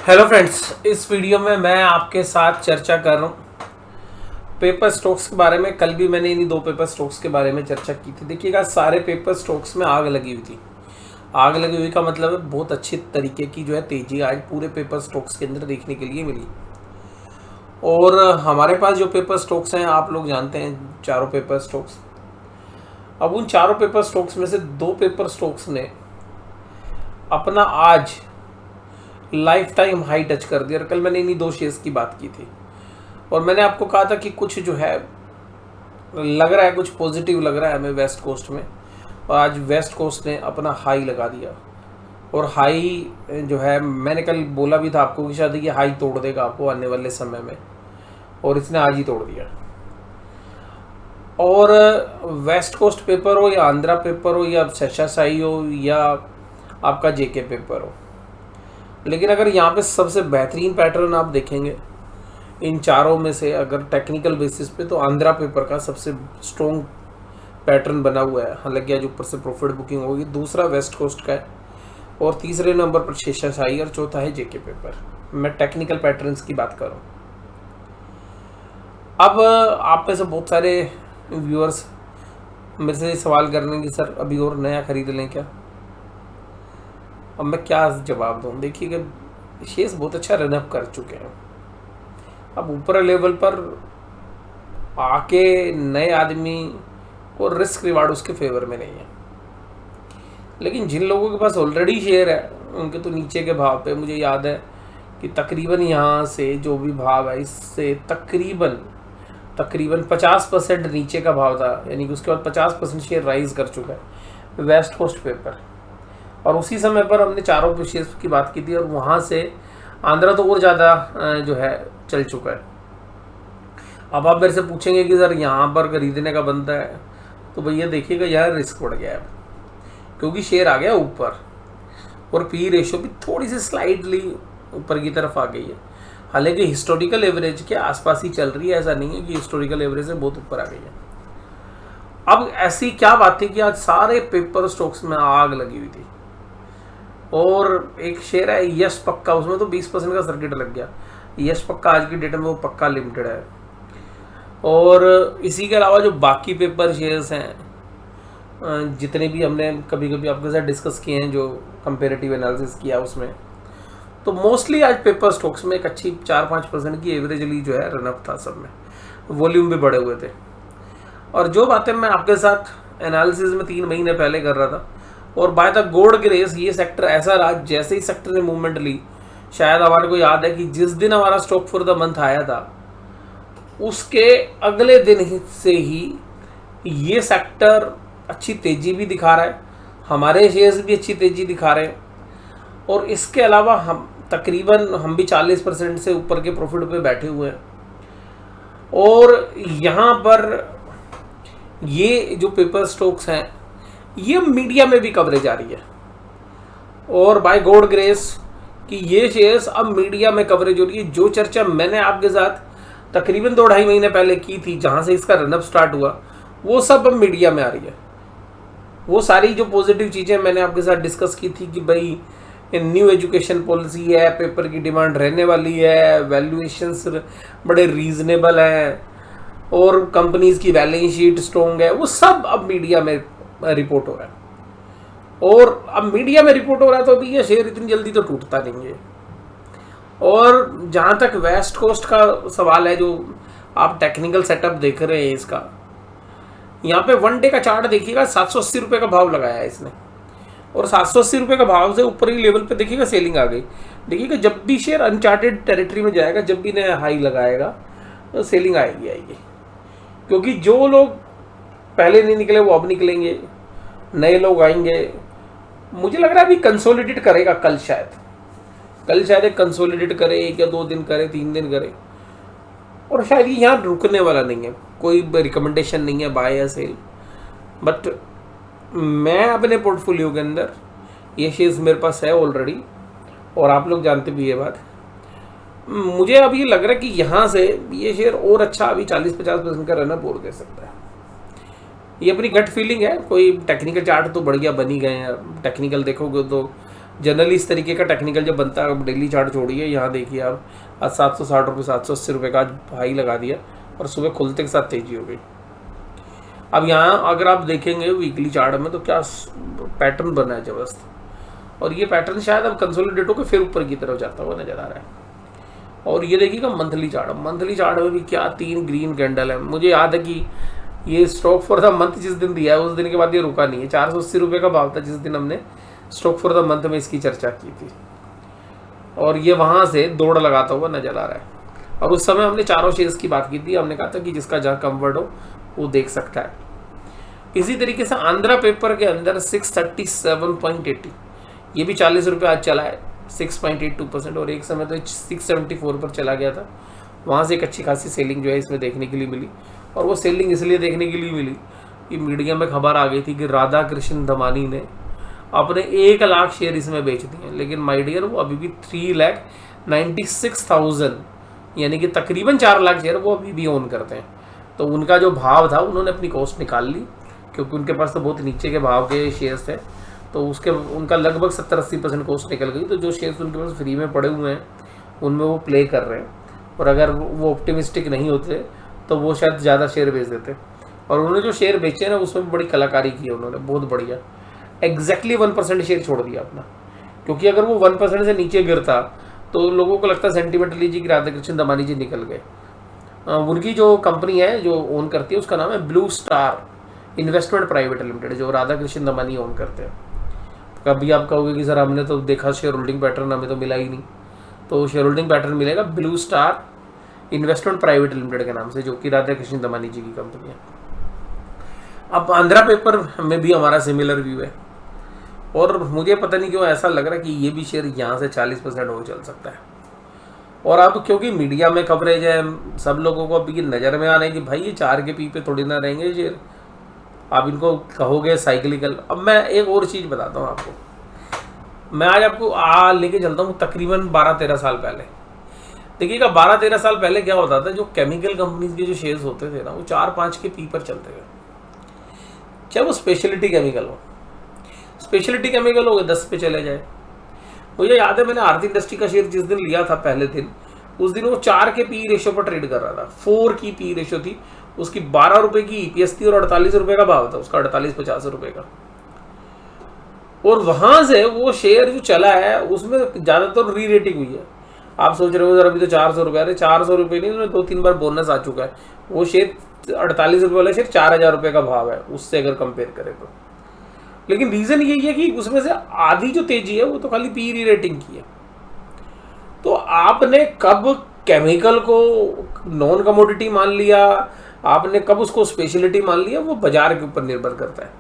Hello friends, इस video में मैं आपके साथ चर्चा कर रहा हूँ पेपर स्टॉक्स के बारे में। कल भी मैंने इन्हीं दो पेपर स्टॉक्स के बारे में चर्चा की थी। देखिएगा, सारे पेपर स्टॉक्स में आग लगी हुई थी। आग लगी हुई का मतलब है बहुत अच्छी तरीके की जो है तेजी आज पूरे पेपर स्टॉक्स के अंदर देखने के लिए मिली। और हमारे पास जो पेपर स्टॉक्स हैं, आप लोग जानते हैं, चारों पेपर स्टॉक्स। अब उन चारों पेपर स्टॉक्स में से दो पेपर स्टॉक्स ने अपना आज लाइफ टाइम हाई टच कर दिया। और कल मैंने इन्हीं दो शेयर्स की बात की थी और मैंने आपको कहा था कि कुछ जो है लग रहा है, कुछ पॉजिटिव लग रहा है हमें वेस्ट कोस्ट में। और आज वेस्ट कोस्ट ने अपना हाई लगा दिया। और हाई जो है, मैंने कल बोला भी था आपको कि शायद ये हाई तोड़ देगा आपको आने वाले समय में, और इसने आज ही तोड़ दिया। और वेस्ट कोस्ट पेपर हो या आंध्रा पेपर हो या शेषाशाही हो या आपका जेके पेपर हो, लेकिन अगर यहाँ पे सबसे बेहतरीन पैटर्न आप देखेंगे इन चारों में से, अगर टेक्निकल बेसिस पे, तो आंध्रा पेपर का सबसे स्ट्रॉन्ग पैटर्न बना हुआ है। हालांकि आज ऊपर से प्रॉफिट बुकिंग होगी। दूसरा वेस्ट कोस्ट का है और तीसरे नंबर पर शेषाशाही और चौथा है जेके पेपर। मैं टेक्निकल पैटर्न्स की बात कर रहा हूँ। अब आप में से बहुत सारे व्यूअर्स मेरे से सवाल कर रहे हैं कि सर अभी और नया खरीद लें क्या। अब मैं क्या जवाब दूँ। देखिएगा, शेयर्स बहुत अच्छा रनअप कर चुके हैं। अब ऊपर लेवल पर आके नए आदमी को रिस्क रिवार्ड उसके फेवर में नहीं है। लेकिन जिन लोगों के पास ऑलरेडी शेयर है उनके तो नीचे के भाव पे, मुझे याद है कि तकरीबन यहाँ से जो भी भाव है इससे तकरीबन 50% नीचे का भाव था। यानी कि उसके बाद 50% शेयर राइज कर चुका है वेस्ट कोस्ट पेपर। और उसी समय पर हमने चारों शेयर्स की बात की थी और वहाँ से आंध्रा तो और ज़्यादा जो है चल चुका है। अब आप मेरे से पूछेंगे कि सर यहाँ पर खरीदने का बनता है, तो भैया देखिएगा यहाँ रिस्क बढ़ गया है क्योंकि शेयर आ गया ऊपर और पी रेशो भी थोड़ी सी स्लाइडली ऊपर की तरफ आ गई है। हालांकि हिस्टोरिकल एवरेज के आसपास ही चल रही है, ऐसा नहीं है कि हिस्टोरिकल एवरेज से बहुत ऊपर आ गई है। अब ऐसी क्या बात थी कि आज सारे पेपर स्टॉक्स में आग लगी हुई थी। और एक शेयर है यश पक्का, उसमें तो 20% का सर्किट लग गया। यश पक्का आज की डेट में वो पक्का लिमिटेड है। और इसी के अलावा जो बाकी पेपर शेयर्स हैं, जितने भी हमने कभी कभी आपके साथ डिस्कस किए हैं, जो कंपेरेटिव एनालिसिस किया उसमें, तो मोस्टली आज पेपर स्टॉक्स में एक अच्छी 4-5% की एवरेजली जो है रनअप था। सब में वॉल्यूम भी बढ़े हुए थे। और जो बातें मैं आपके साथ एनालिसिस में 3 महीने पहले कर रहा था, और बाय द गॉड ग्रेस ये सेक्टर ऐसा रहा, जैसे ही सेक्टर ने मूवमेंट ली, शायद हमारे को याद है कि जिस दिन हमारा स्टॉक फॉर द मंथ आया था उसके अगले दिन से ही ये सेक्टर अच्छी तेजी भी दिखा रहा है, हमारे शेयर्स भी अच्छी तेजी दिखा रहे हैं। और इसके अलावा हम भी 40% से ऊपर के प्रॉफिट पे बैठे हुए हैं। और यहाँ पर ये जो पेपर स्टॉक्स हैं ये मीडिया में भी कवरेज आ रही है, और बाय गॉड ग्रेस कि ये शेयर्स अब मीडिया में कवरेज हो रही है। जो चर्चा मैंने आपके साथ तकरीबन 2-2.5 महीने पहले की थी, जहाँ से इसका रनअप स्टार्ट हुआ, वो सब अब मीडिया में आ रही है। वो सारी जो पॉजिटिव चीज़ें मैंने आपके साथ डिस्कस की थी कि भाई न्यू एजुकेशन पॉलिसी है, पेपर की डिमांड रहने वाली है, वैल्यूएशंस बड़े रीजनेबल हैं और कंपनीज की बैलेंस शीट स्ट्रॉन्ग है, वो सब अब मीडिया में रिपोर्ट हो रहा है। और अब मीडिया में रिपोर्ट हो रहा है तो अभी ये शेयर इतनी जल्दी तो टूटता नहीं है। और जहाँ तक वेस्ट कोस्ट का सवाल है, जो आप टेक्निकल सेटअप देख रहे हैं इसका, यहाँ पे 1 डे का चार्ट देखिएगा, 780 रुपये का भाव लगाया है इसने। और 780 रुपये का भाव से ऊपर ही लेवल पे देखिएगा सेलिंग आ गई। देखिएगा, जब भी शेयर अनचार्टेड टेरिटरी में जाएगा, जब भी नया हाई लगाएगा, तो सेलिंग आएगी। क्योंकि जो लोग पहले नहीं निकले वो अब निकलेंगे, नए लोग आएंगे। मुझे लग रहा है अभी कंसोलिडेट करेगा कल शायद एक कंसोलिडेट करे, 1 या 2 दिन करे, 3 दिन करे। और शायद ये यहाँ रुकने वाला नहीं है, कोई रिकमेंडेशन नहीं है बाय या सेल। बट मैं अपने पोर्टफोलियो के अंदर ये शेयर्स मेरे पास है ऑलरेडी, और आप लोग जानते भी ये बात। मुझे अभी ये लग रहा है कि यहाँ से ये शेयर और अच्छा अभी 40-50% का रनअप और दे सकता है। ये अपनी गट फीलिंग है। कोई टेक्निकल चार्ट तो बढ़िया बन ही गए हैं। टेक्निकल देखोगे तो जनरली इस तरीके का टेक्निकल जब बनता है, डेली चार्ट छोड़िए, यहाँ देखिए आप आज 760 रुपये 780 रुपये का आज हाई लगा दिया और सुबह खुलते के साथ तेजी हो गई। अब यहाँ अगर आप देखेंगे वीकली चार्ट में तो क्या पैटर्न बना है जबरदस्त, और ये पैटर्न शायद अब कंसोलिडेट होकर फिर ऊपर की तरफ जाता हुआ नजर आ रहा है। और ये देखिएगा मंथली चार्ट में भी क्या 3 ग्रीन कैंडल है। मुझे याद है कि ये स्टॉक फॉर द मंथ जिस दिन दिया है उस दिन के बाद ये रुका नहीं है। 480 रुपये का भाव था जिस दिन हमने स्टॉक फॉर द मंथ में इसकी चर्चा की थी, और ये वहाँ से दौड़ लगाता हुआ नजर आ रहा है। और उस समय हमने चारों शेयर्स की बात की थी, हमने कहा था कि जिसका जहाँ कंफर्ट हो वो देख सकता है। इसी तरीके से आंध्रा पेपर के अंदर 637.80, ये भी 40 रुपये आज चला है, 6.82%, और एक समय तो 674 पर चला गया था। वहाँ से एक अच्छी खासी सेलिंग जो है इसमें देखने के लिए मिली, और वो सेलिंग इसलिए देखने के लिए मिली कि मीडिया में खबर आ गई थी कि राधा कृष्ण धमानी ने अपने 1 लाख शेयर इसमें बेच दिए। लेकिन माय डियर वो अभी भी 3,96,000 यानी कि तकरीबन 4 लाख शेयर वो अभी भी ओन करते हैं। तो उनका जो भाव था उन्होंने अपनी कॉस्ट निकाल ली, क्योंकि उनके पास तो बहुत नीचे के भाव के शेयर्स थे, तो उनका लगभग 70-80% कॉस्ट निकल गई। तो जो शेयर्स उनके पास फ्री में पड़े हुए हैं उनमें वो प्ले कर रहे हैं, और अगर वो ऑप्टिमिस्टिक नहीं होते तो वो शायद ज़्यादा शेयर बेच देते। और उन्होंने जो शेयर बेचे ना उसमें बड़ी कलाकारी की है उन्होंने, बहुत बढ़िया। एग्जैक्टली 1% शेयर छोड़ दिया अपना, क्योंकि अगर वो 1% से नीचे गिरता तो लोगों को लगता सेंटिमेंटली जी कि राधा कृष्ण धमानी जी निकल गए। उनकी जो कंपनी है जो ओन करती है उसका नाम है blue star investment private limited, जो राधा कृष्ण धमानी ओन करते हैं। कभी आप कहोगे कि सर हमने तो देखा शेयर होल्डिंग पैटर्न, हमें तो मिला ही नहीं। तो शेयर होल्डिंग पैटर्न मिलेगा blue star investment private limited के नाम से, जो कि राधा कृष्ण धमानी जी की कंपनी है। अब आंध्रा पेपर में भी हमारा सिमिलर व्यू है, और मुझे पता नहीं क्यों ऐसा लग रहा है कि ये भी शेयर यहाँ से 40% हो चल सकता है। और अब क्योंकि मीडिया में कवरेज है, सब लोगों को अब ये नज़र में आ रहा है कि भाई ये 4 के पी पे थोड़ी ना रहेंगे शेयर, आप इनको कहोगे साइक्लिकल। अब मैं एक और चीज़ बताता हूँ आपको, मैं आज आपको लेके चलता हूँ तकरीबन 12-13 साल पहले। देखिएगा 12-13 साल पहले क्या होता था, जो केमिकल कंपनीज के जो शेयर्स होते थे ना वो 4-5 के पी पर चलते थे, चाहे वो स्पेशलिटी केमिकल हो। स्पेशलिटी केमिकल हो गए 10 पे चले जाए। मुझे याद है मैंने आरती इंडस्ट्री का शेयर जिस दिन लिया था पहले दिन, उस दिन वो 4 के पी रेशियो पर ट्रेड कर रहा था। 4 की पी रेशियो थी उसकी, 12 रुपए की ईपीएस थी, और 48 रुपए का भाव था उसका, 48-50 रुपए का। और वहां से वो शेयर जो चला है उसमें ज्यादातर री रेटिंग हुई है। आप सोच रहे हो सर अभी तो 400 रुपये, अरे 400 रुपये नहीं, उसमें 2-3 बार बोनस आ चुका है। वो शेयर 48 रुपये वाला शेयर 4,000 रुपये का भाव है उससे अगर कंपेयर करें तो। लेकिन रीजन यही है कि उसमें से आधी जो तेजी है वो तो खाली पी री रेटिंग की है। तो आपने कब केमिकल को नॉन कमोडिटी मान लिया, आपने कब उसको स्पेशलिटी मान लिया, वो बाजार के ऊपर निर्भर करता है।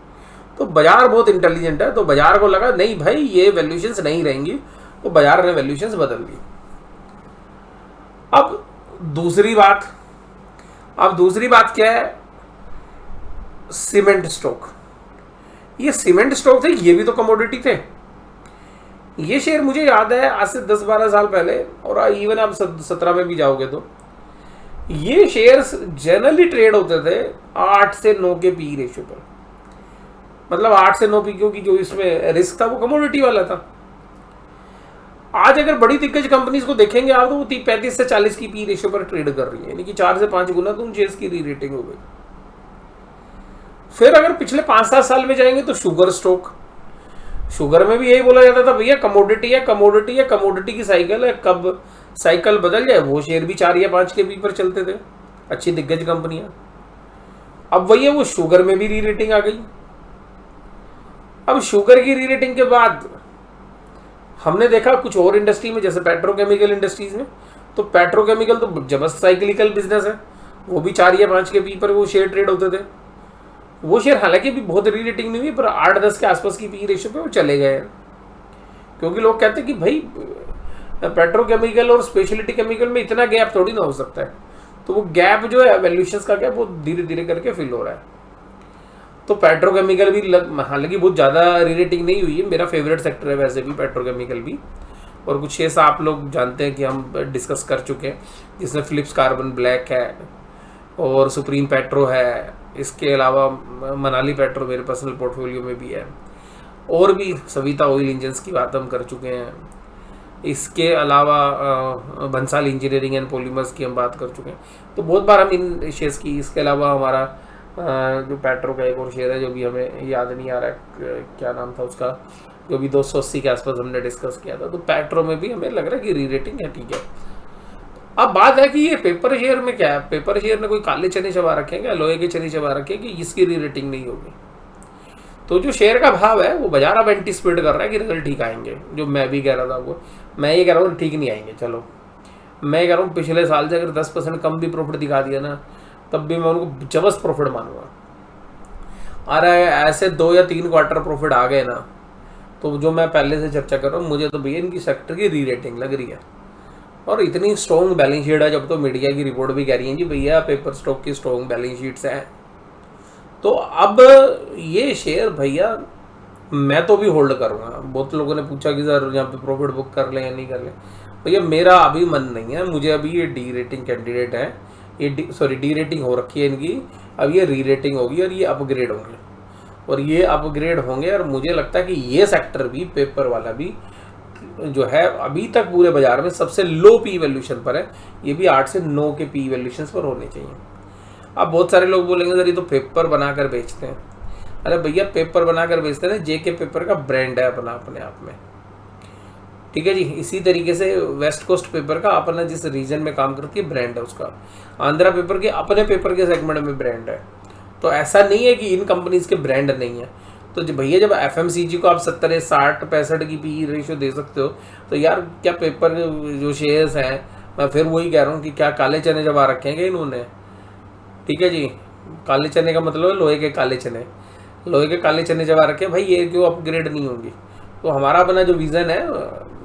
तो बाजार बहुत इंटेलिजेंट है, तो बाजार को लगा नहीं भाई ये वैल्यूएशंस नहीं रहेंगी, तो बाजार ने वैल्यूएशंस बदल दी। अब दूसरी बात क्या है, सीमेंट स्टॉक। ये सीमेंट स्टॉक थे, ये भी तो कमोडिटी थे। ये शेयर मुझे याद है आज से 10-12 साल पहले, और इवन आप 17 में भी जाओगे तो ये शेयर्स जनरली ट्रेड होते थे 8 से 9 के पी रेशियो पर। मतलब 8 से 9 पी, क्योंकि जो इसमें रिस्क था वो कमोडिटी वाला था। आज अगर बड़ी दिग्गज कंपनीज को देखेंगे आप तो वो 35 से 40 की पी रेशियो पर ट्रेड कर रही है, यानी कि 4 से 5 गुना तो उन शेयर्स की री रेटिंग हो गई। फिर अगर पिछले 5-7 साल में जाएंगे तो शुगर स्टॉक, शुगर में भी यही बोला जाता था भैया कमोडिटी है, कमोडिटी की साइकिल है, कब साइकिल बदल जाए। वो शेयर भी 4 या 5 के पी पर चलते थे, अच्छी दिग्गज कंपनियां। अब वही है, वो शुगर में भी री रेटिंग आ गई। अब शुगर की री रेटिंग के बाद हमने देखा कुछ और इंडस्ट्री में, जैसे पेट्रोकेमिकल इंडस्ट्रीज में, तो पेट्रोकेमिकल तो जबरदस्त साइक्लिकल बिजनेस है, वो भी 4 या 5 के पी पर वो शेयर ट्रेड होते थे। वो शेयर हालांकि भी बहुत री रेटिंग नहीं हुई, पर 8-10 के आसपास की पी रेशियो पे वो चले गए हैं, क्योंकि लोग कहते हैं कि भाई पेट्रोकेमिकल और स्पेशलिटी केमिकल में इतना गैप थोड़ी ना हो सकता है। तो वो गैप जो है वैल्यूएशंस का गैप वो धीरे धीरे करके फिल हो रहा है। तो पेट्रोकेमिकल भी हालांकि बहुत ज़्यादा री रेटिंग नहीं हुई है, मेरा फेवरेट सेक्टर है वैसे भी पेट्रोकेमिकल भी। और कुछ शेयर्स आप लोग जानते हैं कि हम डिस्कस कर चुके हैं, जिसमें फिलिप्स कार्बन ब्लैक है और सुप्रीम पेट्रो है, इसके अलावा मनाली पेट्रो मेरे पर्सनल पोर्टफोलियो में भी है। और भी सविता ऑयल इंजन्स की बात हम कर चुके हैं। इसके अलावा बंसल इंजीनियरिंग एंड पॉलीमर्स की हम बात कर चुके हैं, तो बहुत बार हम इन शेयर्स की। इसके अलावा हमारा जो पेट्रो का एक और शेयर है जो भी हमें याद नहीं आ रहा है क्या नाम था उसका, जो भी 280 के आसपास हमने डिस्कस किया था, तो पेट्रो में भी हमें लग रहा है कि री रेटिंग है, ठीक है। अब बात है कि ये पेपर शेयर में क्या है, पेपर शेयर ने कोई काले चने चबा रखे हैं क्या, लोहे के चने चबा रखे हैं कि इसकी री रेटिंग नहीं होगी। तो जो शेयर का भाव है वो बाजार अब एंटीसिपेट कर रहा है कि रिजल्ट ठीक आएंगे, जो मैं भी कह रहा था आपको। मैं ये कह रहा हूँ ठीक नहीं आएंगे, चलो मैं कह रहा हूँ पिछले साल से अगर 10% कम भी प्रॉफिट दिखा दिया ना, तब भी मैं उनको जबरदस्त प्रॉफिट मानूंगा। अरे ऐसे 2 या 3 क्वार्टर प्रॉफिट आ गए ना, तो जो मैं पहले से चर्चा कर रहा हूँ, मुझे तो भैया इनकी सेक्टर की री रेटिंग लग रही है। और इतनी स्ट्रॉन्ग बैलेंस शीट है, जब तो मीडिया की रिपोर्ट भी कह रही है जी भैया पेपर स्टॉक की स्ट्रॉन्ग बैलेंस शीट्स हैं। तो अब ये शेयर भैया मैं तो भी होल्ड करूँगा। बहुत लोगों ने पूछा कि सर यहाँ पे प्रॉफिट बुक कर लें या नहीं कर लें, भैया मेरा अभी मन नहीं है। मुझे अभी ये डी रेटिंग कैंडिडेट है, ये डी रेटिंग हो रखी है इनकी, अब ये री रेटिंग होगी और ये अपग्रेड होंगे, और ये अपग्रेड होंगे। और मुझे लगता है कि ये सेक्टर भी, पेपर वाला भी जो है, अभी तक पूरे बाजार में सबसे लो पी वैल्यूशन पर है। ये भी 8 से 9 के पी वैल्यूशन पर होने चाहिए। अब बहुत सारे लोग बोलेंगे सर ये तो पेपर बनाकर बेचते हैं। अरे भैया पेपर बनाकर बेचते हैं, जेके पेपर का ब्रांड है अपना अपने आप में, ठीक है जी। इसी तरीके से वेस्ट कोस्ट पेपर का अपना जिस रीजन में काम करती है ब्रांड है उसका, आंध्रा पेपर के अपने पेपर के सेगमेंट में ब्रांड है। तो ऐसा नहीं है कि इन कंपनीज के ब्रांड नहीं है। तो भैया जब एफएमसीजी को आप 70, 60, 65 की पी रेशियो दे सकते हो, तो यार क्या पेपर जो शेयर्स हैं, मैं फिर वही कह रहा हूँ कि क्या काले चने जब आ रखे हैं इन्होंने, ठीक है जी। काले चने का मतलब है लोहे के काले चने, लोहे के काले चने जब आ रखे हैं भाई, ये क्यों अपग्रेड नहीं होंगी। तो हमारा अपना जो विज़न है,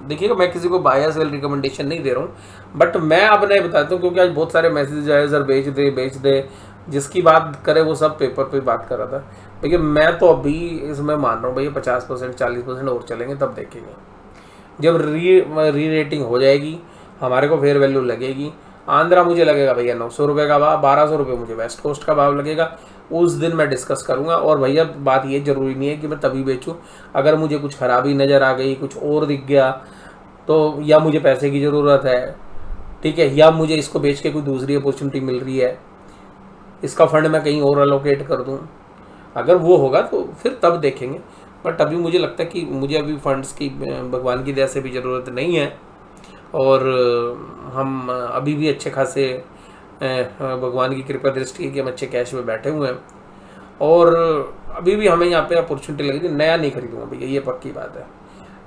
देखिएगा मैं किसी को बाय या सेल रिकमेंडेशन नहीं दे रहा हूँ, बट मैं अपने बताता हूँ, क्योंकि आज बहुत सारे मैसेज आए सर बेच दे, जिसकी बात करे वो सब पेपर पे बात कर रहा था। भैया मैं तो अभी इसमें मान रहा हूँ भैया 50%, 40% और चलेंगे, तब देखेंगे जब री रेटिंग हो जाएगी, हमारे को फेयर वैल्यू लगेगी। आंध्रा मुझे लगेगा भैया 900 रुपये का भाव, 1200 रुपये मुझे वेस्ट कोस्ट का भाव लगेगा, उस दिन मैं डिस्कस करूंगा। और भैया बात ये जरूरी नहीं है कि मैं तभी बेचूं, अगर मुझे कुछ खराबी नज़र आ गई, कुछ और दिख गया, तो या मुझे पैसे की ज़रूरत है, ठीक है, या मुझे इसको बेच के कोई दूसरी अपॉर्चुनिटी मिल रही है, इसका फंड मैं कहीं और अलोकेट कर दूं, अगर वो होगा तो फिर तब देखेंगे। बट अभी मुझे लगता है कि मुझे अभी फंड्स की भगवान की दया से भी ज़रूरत नहीं है, और हम अभी भी अच्छे खासे भगवान की कृपा दृष्टि है कि हम अच्छे कैश में बैठे हुए हैं, और अभी भी हमें यहाँ पे अपॉर्चुनिटी लगेगी। नया नहीं खरीदूंगा भैया, ये पक्की बात है,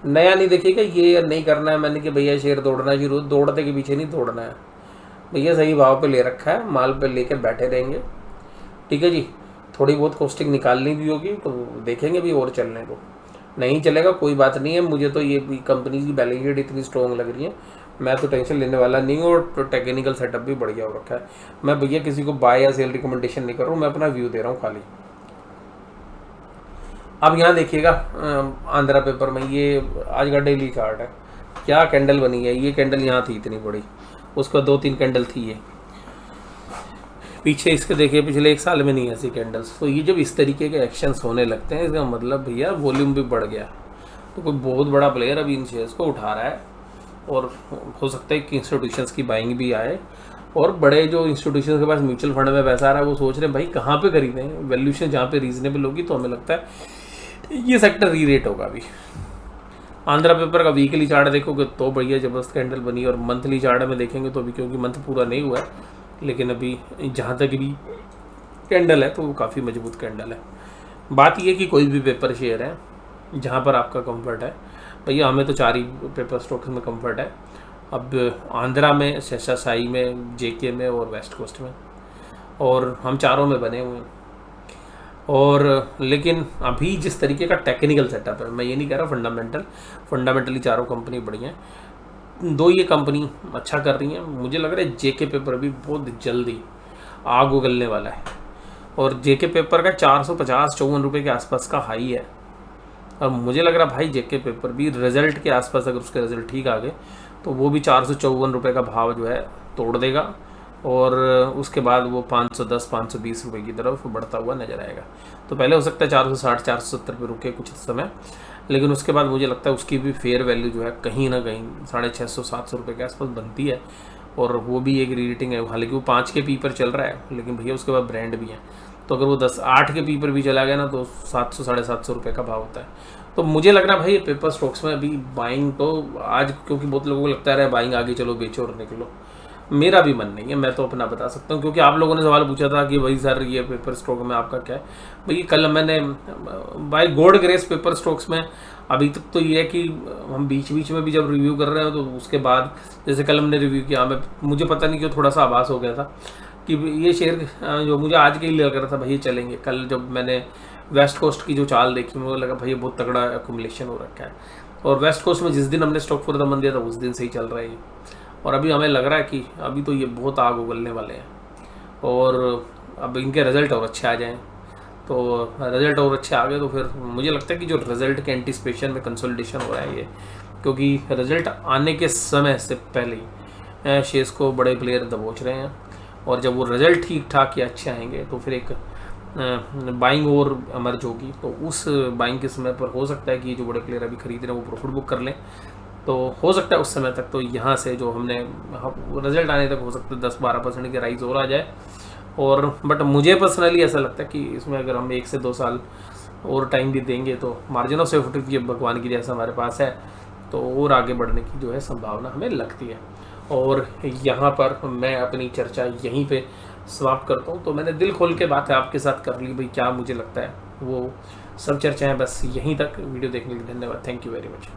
नया नहीं। देखिएगा ये नहीं करना है मैंने कि भैया शेयर दौड़ना शुरू, दौड़ते के पीछे नहीं दौड़ना है भैया, सही भाव पे ले रखा है, माल पे लेके बैठे रहेंगे, ठीक है जी। थोड़ी बहुत कॉस्टिंग निकालनी भी होगी तो देखेंगे भी, और चलने को नहीं चलेगा कोई बात नहीं है। मुझे तो ये कंपनी की बैलेंस शीट इतनी स्ट्रॉन्ग लग रही है, मैं तो टेंशन लेने वाला नहीं हूँ, और टेक्निकल सेटअप भी बढ़िया हो रखा है। मैं भैया किसी को बाय या सेल रिकमेंडेशन नहीं कर रहा हूँ, मैं अपना व्यू दे रहा हूँ खाली। अब यहाँ देखिएगा आंध्रा पेपर में ये आज का डेली चार्ट है, क्या कैंडल बनी है। ये कैंडल यहाँ थी इतनी बड़ी, उसका 2-3 कैंडल थी ये पीछे, इसके देखिए पिछले 1 साल में नहीं ऐसी कैंडल्स। तो ये जब इस तरीके के एक्शंस होने लगते हैं, इसका मतलब भैया वॉल्यूम भी बढ़ गया, तो कोई बहुत बड़ा प्लेयर अभी इन शेयर्स को उठा रहा है, और हो सकता है कि इंस्टीट्यूशंस की बाइंग भी आए, और बड़े जो इंस्टीट्यूशंस के पास म्यूचुअल फंड में पैसा आ रहा है वो सोच रहे हैं भाई कहाँ पे खरीदें, वैल्यूशन जहाँ पे रीजनेबल होगी। तो हमें लगता है ये सेक्टर री रेट होगा अभी। आंध्रा पेपर का वीकली चार्ट देखोगे तो बढ़िया जबरदस्त कैंडल बनी, और मंथली चार्ट में देखेंगे तो अभी क्योंकि मंथ पूरा नहीं हुआ है, लेकिन अभी जहाँ तक भी कैंडल है तो वो काफ़ी मजबूत कैंडल है। बात ये कि कोई भी पेपर शेयर है जहाँ पर आपका कंफर्ट है, भैया हमें तो 4 ही पेपर स्टॉक्स में कंफर्ट है। अब आंध्रा में, शेषशाही में, जेके में और वेस्ट कोस्ट में, और हम चारों में बने हुए हैं। और लेकिन अभी जिस तरीके का टेक्निकल सेटअप है, मैं ये नहीं कह रहा फंडामेंटली चारों कंपनी बढ़िया हैं, 2 ये कंपनी अच्छा कर रही हैं। मुझे लग रहा है जेके पेपर भी बहुत जल्दी आग उगलने वाला है, और जेके पेपर का 450-54 रुपये के आसपास का हाई है, और मुझे लग रहा भाई जेके पेपर भी रिजल्ट के आसपास, अगर उसके रिजल्ट ठीक आ गए तो वो भी 454 रुपये का भाव जो है तोड़ देगा, और उसके बाद वो 510 520 रुपये की तरफ बढ़ता हुआ नजर आएगा। तो पहले हो सकता है 460 470 पे रुके कुछ समय, लेकिन उसके बाद मुझे लगता है उसकी भी फेयर वैल्यू जो है कहीं ना कहीं 650 700 रुपये के आसपास बनती है। और वो भी एक रीरेटिंग है, हालांकि वो 5 के पी पर चल रहा है, लेकिन भैया उसके बाद ब्रांड भी है। तो अगर वो 8 के पी पर भी चला गया ना तो 700 750 रुपये का भाव होता है। तो मुझे लग रहा है भाई पेपर स्टॉक्स में अभी बाइंग तो आज, क्योंकि बहुत लोगों को लगता है बाइंग आगे चलो बेचो और निकलो, मेरा भी मन नहीं है, मैं तो अपना बता सकता हूँ। क्योंकि आप लोगों ने सवाल पूछा था कि भाई सर ये पेपर स्टॉक में आपका क्या है। भाई कल मैंने भाई गोल्ड ग्रेस पेपर स्टॉक्स में अभी तक तो ये है कि हम बीच बीच में भी जब रिव्यू कर रहे हो तो उसके बाद जैसे कल हमने रिव्यू किया, मुझे पता नहीं क्यों थोड़ा सा आभास हो गया था कि ये शेयर जो मुझे आज के लिए लग रहा था भाई चलेंगे, कल जब मैंने वेस्ट कोस्ट की जो चाल देखी मुझे लगा भाई बहुत तगड़ा एकुमुलेशन हो रखा है। और वेस्ट कोस्ट में जिस दिन हमने स्टॉक फॉर द मंथ दिया था उस दिन से ही चल रहा है ये। और अभी हमें लग रहा है कि अभी तो ये बहुत आग उगलने वाले हैं और अब इनके रिजल्ट और अच्छे आ जाएं। तो रिजल्ट और अच्छे आ गए तो फिर मुझे लगता है कि जो रिजल्ट के एंटिसिपेशन में कंसोलिडेशन हो रहा है ये, क्योंकि रिजल्ट आने के समय से पहले ही शेयर्स को बड़े प्लेयर दबोच रहे हैं। और जब वो रिजल्ट ठीक ठाक या अच्छे आएंगे तो फिर एक बाइंग और एमर्ज होगी। तो उस बाइंग के समय पर हो सकता है कि जो बड़े प्लेयर अभी खरीद रहे हैं वो प्रॉफिट बुक कर लें। तो हो सकता है उस समय तक तो यहाँ से जो हमने रिजल्ट आने तक हो सकता है 10-12% के राइज और आ जाए। और बट मुझे पर्सनली ऐसा लगता है कि इसमें अगर हम 1 से 2 साल और टाइम भी देंगे तो मार्जिन ऑफ सेफ्टी भगवान की जैसा हमारे पास है तो और आगे बढ़ने की जो है संभावना हमें लगती है। और यहाँ पर मैं अपनी चर्चा यहीं पे समाप्त करता हूँ। तो मैंने दिल खोल के बात है आपके साथ कर ली भाई, क्या मुझे लगता है वो सब चर्चाएं बस यहीं तक। वीडियो देखने के लिए धन्यवाद, थैंक यू वेरी मच।